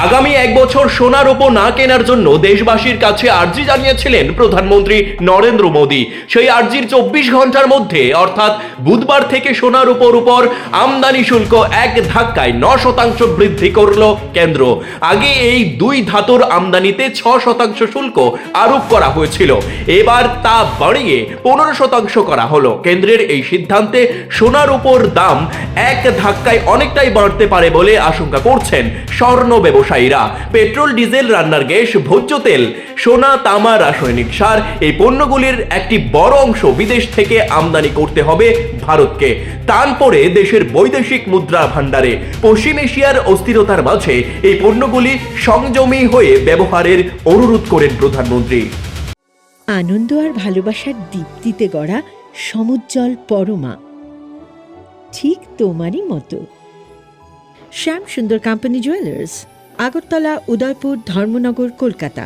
আগামী এক বছর সোনা রূপো না কেনার জন্য দেশবাসীর কাছে আর্জি জানিয়েছিলেন প্রধানমন্ত্রী নরেন্দ্র মোদী। সেই আর্জির 24 ঘন্টার মধ্যে অর্থাৎ বুধবার থেকে সোনা রূপোর উপর আমদানি শুল্ক এক ধাক্কায় 9% বৃদ্ধি করল কেন্দ্র। আগে এই দুই ধাতুর আমদানিতে 6% শুল্ক আরোপ করা হয়েছিল, এবার তা বাড়িয়ে 15% করা হলো। কেন্দ্রের এই সিদ্ধান্তে সোনার উপর দাম এক ধাক্কায় অনেকটাই বাড়তে পারে বলে আশঙ্কা করছেন স্বর্ণ ব্যবসায়ীরা। পেট্রোল, ডিজেল, রান্নার গ্যাস, ভোজ্য তেল, সোনা, তামা, রাসায়নিক সার এই পণ্যগুলির একটি বড় অংশ বিদেশ থেকে আমদানি করতে হবে ভারতকে। টান পড়ে দেশের বৈদেশিক মুদ্রা ভাণ্ডারে। পশ্চিম এশিয়ার অস্থিরতার মাঝে এই পণ্যগুলি সংযমী হয়ে ব্যবহারের অনুরোধ করেন প্রধানমন্ত্রী। আনন্দ আর ভালোবাসার দীপ্তিতে গড়া সমুজ্জ্বল পরমা, ঠিক তোমারই মতো। শ্যাম সুন্দর কোম্পানি জুয়েলার্স, আগরতলা, উদয়পুর, ধর্মনগর, কলকাতা।